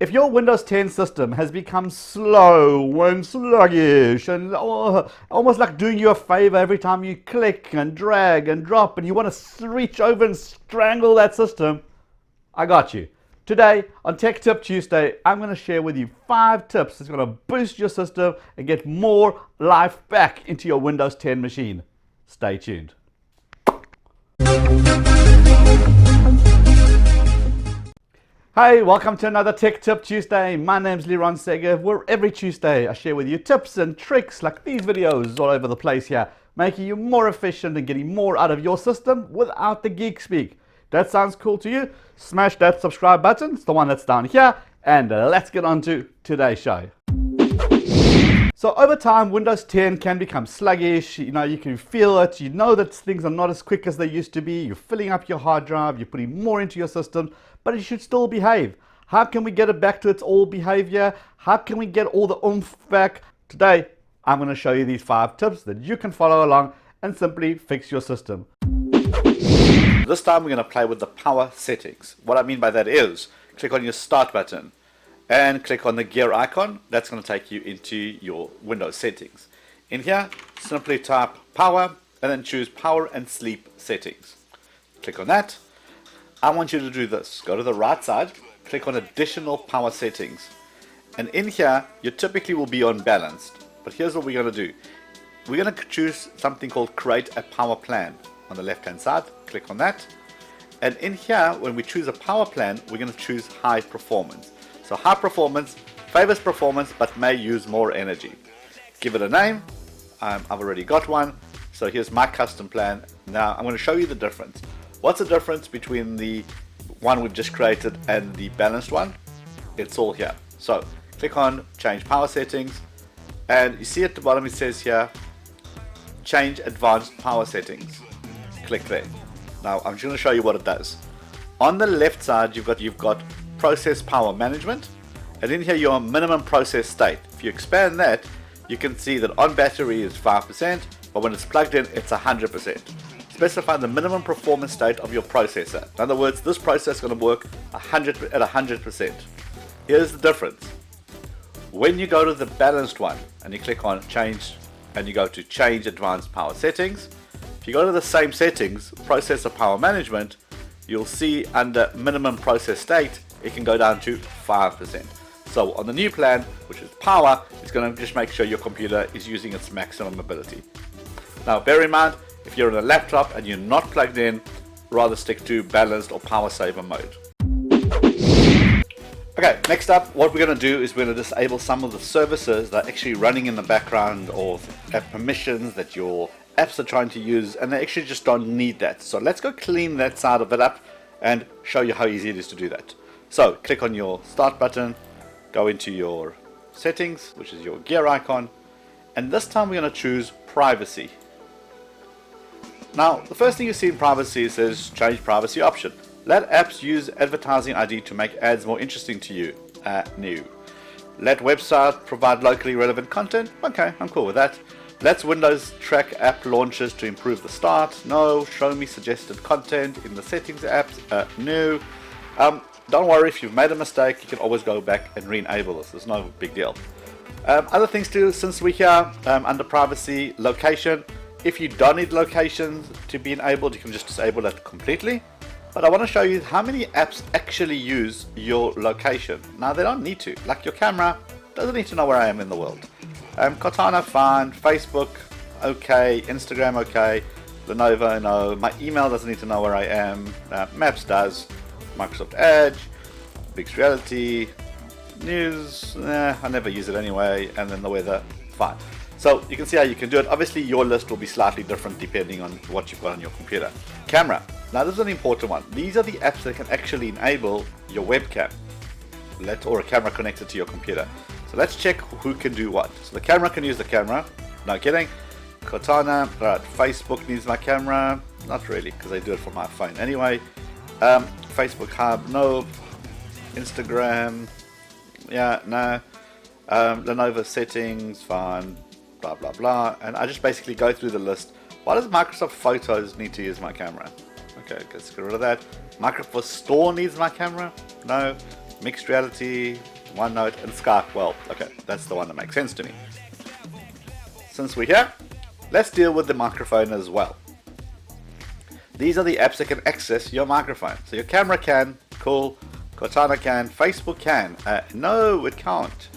If your Windows 10 system has become slow and sluggish and almost like doing you a favor every time you click and drag and drop and you want to reach over and strangle that system, I got you. Today on Tech Tip Tuesday, I'm going to share with you 5 tips that's going to boost your system and get more life back into your Windows 10 machine. Stay tuned. Hey, welcome to another Tech Tip Tuesday. My name's Liron Segev, where every Tuesday I share with you tips and tricks like these videos all over the place here, making you more efficient and getting more out of your system without the geek speak. That sounds cool to you? Smash that subscribe button, it's the one that's down here, and let's get on to today's show. So over time, Windows 10 can become sluggish. You can feel it. You know that things are not as quick as they used to be. You're filling up your hard drive. You're putting more into your system, but it should still behave. How can we get it back to its old behavior? How can we get all the oomph back? Today, I'm going to show you these 5 tips that you can follow along and simply fix your system. This time, we're going to play with the power settings. What I mean by that is, click on your Start button and click on the gear icon. That's going to take you into your Windows settings. In here, simply type power and then choose power and sleep settings. Click on that. I want you to do this. Go to the right side, click on additional power settings. And in here, you typically will be on balanced. But here's what we're going to do. We're going to choose something called create a power plan. On the left hand side, click on that. And in here, when we choose a power plan, we're going to choose high performance. So high performance favors performance but may use more energy. Give it a name. I've already got one. So here's my custom plan. Now I'm going to show you the difference. What's the difference between the one we've just created and the balanced one? It's all here. So click on change power settings, and you see at the bottom it says here change advanced power settings. Click there. Now I'm just going to show you what it does. On the left side you've got process power management, and in here your minimum process state. If you expand that, you can see that on battery is 5%, but when it's plugged in it's 100%. Specify the minimum performance state of your processor. In other words, this processor is going to work at 100%. Here's the difference. When you go to the balanced one and you click on change and you go to change advanced power settings, if you go to the same settings, processor power management, you'll see under minimum process state it can go down to 5%. So on the new plan, which is power, it's going to just make sure your computer is using its maximum ability. Now bear in mind, if you're on a laptop and you're not plugged in, rather stick to balanced or power saver mode. Okay, next up, what we're going to do is we're going to disable some of the services that are actually running in the background or have permissions that your apps are trying to use, and they actually just don't need that. So let's go clean that side of it up and show you how easy it is to do that. So click on your Start button, go into your settings, which is your gear icon, and this time we're going to choose privacy. Now the first thing you see in privacy says change privacy option. Let apps use advertising ID to make ads more interesting to you. New. Let website provide locally relevant content. Okay, I'm cool with that. Let Windows track app launches to improve the start. No. Show me suggested content in the settings apps. No. Don't worry, if you've made a mistake, you can always go back and re-enable this. There's no big deal. Other things too, since we're here under privacy, location. If you don't need locations to be enabled, you can just disable that completely. But I want to show you how many apps actually use your location. Now they don't need to. Like your camera doesn't need to know where I am in the world. Cortana, fine. Facebook, okay. Instagram, okay. Lenovo, no. My email doesn't need to know where I am. Maps does. Microsoft Edge, Mixed Reality, News, I never use it anyway, and then the weather, fine. So you can see how you can do it. Obviously your list will be slightly different depending on what you've got on your computer. Camera, now this is an important one. These are the apps that can actually enable your webcam or a camera connected to your computer. So let's check who can do what. So the camera can use the camera, no kidding. Cortana, right, Facebook needs my camera, not really because I do it from my phone anyway. Facebook Hub, no. Instagram, yeah, no. Lenovo settings, fine, blah blah blah. And I just basically go through the list. Why does Microsoft Photos need to use my camera? Okay, let's get rid of that. Microsoft Store needs my camera? No. Mixed reality, OneNote, and Skype. Well, okay, that's the one that makes sense to me. Since we're here, let's deal with the microphone as well. These are the apps that can access your microphone. So your camera can, cool, Cortana can, Facebook can, no it can't.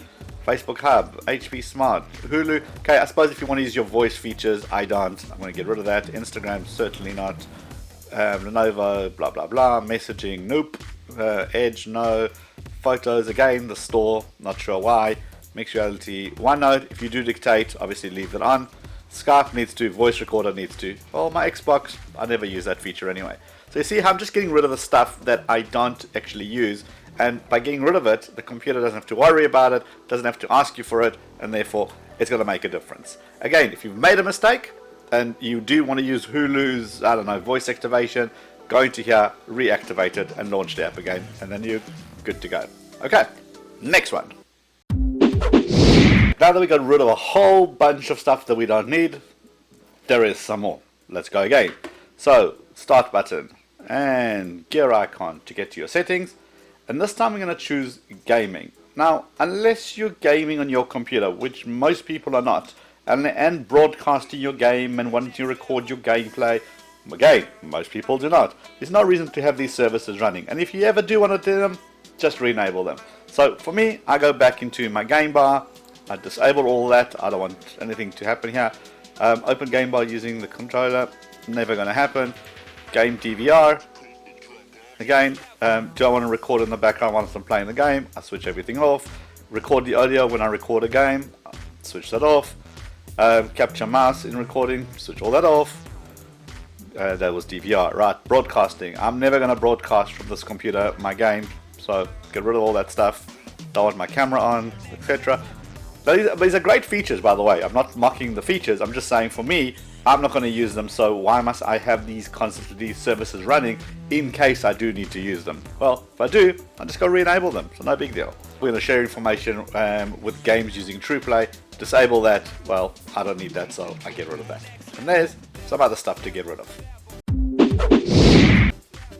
Facebook Hub, HP Smart, Hulu. Okay, I suppose if you want to use your voice features, I don't. I'm going to get rid of that. Instagram, certainly not. Lenovo, blah, blah, blah. Messaging, nope. Edge, no. Photos, again, the store, not sure why. Mixed reality, OneNote, if you do dictate, obviously leave that on. Skype needs to, voice recorder needs to. Well, my Xbox, I never use that feature anyway. So you see how I'm just getting rid of the stuff that I don't actually use. And by getting rid of it, the computer doesn't have to worry about it, doesn't have to ask you for it, and therefore it's going to make a difference. Again, if you've made a mistake and you do want to use Hulu's, I don't know, voice activation, go into here, reactivate it, and launch the app again, and then you're good to go. Okay, next one. Now that we got rid of a whole bunch of stuff that we don't need, there is some more. Let's go again. So, start button and gear icon to get to your settings. And this time I'm going to choose gaming. Now, unless you're gaming on your computer, which most people are not, and broadcasting your game and wanting to record your gameplay, again, most people do not. There's no reason to have these services running. And if you ever do want to do them, just re-enable them. So for me, I go back into my game bar, I disable all that, I don't want anything to happen here. Open game bar using the controller, never going to happen. Game DVR. Again, do I want to record in the background whilst I'm playing the game? I switch everything off. Record the audio when I record a game, switch that off. Capture mouse in recording, switch all that off. That was DVR, right? Broadcasting. I'm never going to broadcast from this computer my game, so get rid of all that stuff. Don't want my camera on, etc. These are great features, by the way. I'm not mocking the features. I'm just saying, for me, I'm not going to use them, so why must I have these constantly services running in case I do need to use them? Well, if I do, I'll just go re-enable them, so no big deal. We're going to share information with games using TruePlay. Disable that. Well, I don't need that, so I get rid of that. And there's some other stuff to get rid of.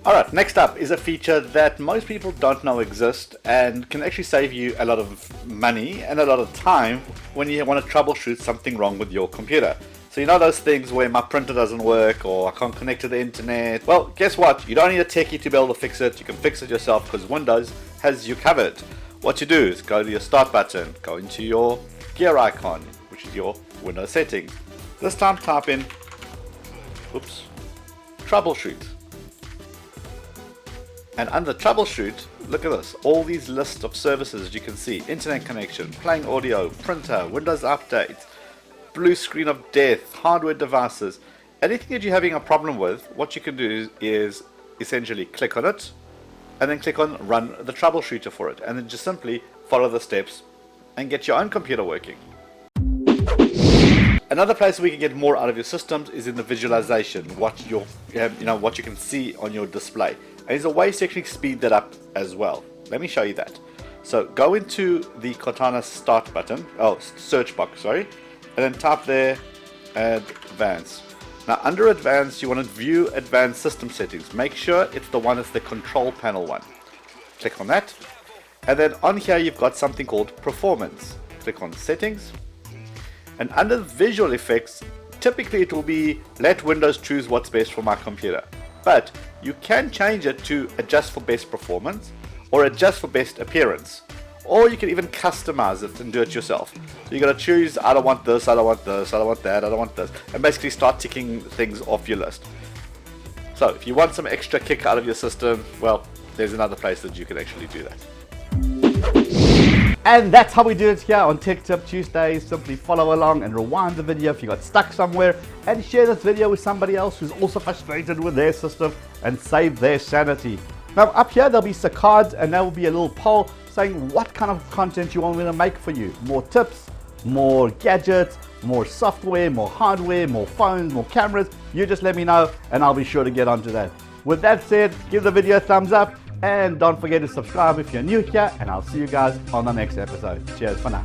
Alright, next up is a feature that most people don't know exists and can actually save you a lot of money and a lot of time when you want to troubleshoot something wrong with your computer. So you know those things where my printer doesn't work or I can't connect to the internet? Well, guess what? You don't need a techie to be able to fix it. You can fix it yourself because Windows has you covered. What you do is go to your start button, go into your gear icon, which is your Windows settings. This time type in, Troubleshoot. And under Troubleshoot, look at this, all these lists of services you can see: internet connection, playing audio, printer, Windows Update, blue screen of death, hardware devices. Anything that you're having a problem with, what you can do is essentially click on it and then click on run the troubleshooter for it, and then just simply follow the steps and get your own computer working. Another place where you can get more out of your systems is in the visualization, what you can see on your display. And there's a way to actually speed that up as well. Let me show you that. So go into the Cortana start button, search box, sorry, and then type there advanced. Now under advanced, you want to view advanced system settings. Make sure it's the one that's the control panel one. Click on that. And then on here you've got something called performance. Click on settings. And under visual effects, typically it will be let Windows choose what's best for my computer. But you can change it to adjust for best performance or adjust for best appearance. Or you can even customize it and do it yourself. So you got to choose, I don't want this, I don't want this, I don't want that, I don't want this. And basically start ticking things off your list. So if you want some extra kick out of your system, well, there's another place that you can actually do that. And that's how we do it here on Tech Tip Tuesdays. Simply follow along and rewind the video if you got stuck somewhere, and share this video with somebody else who's also frustrated with their system and save their sanity. Now up here there'll be some cards, and there will be a little poll saying what kind of content you want me to make for you. More tips, more gadgets, more software, more hardware, more phones, more cameras. You just let me know and I'll be sure to get onto that. With that said, give the video a thumbs up. And don't forget to subscribe if you're new here, and I'll see you guys on the next episode. Cheers for now.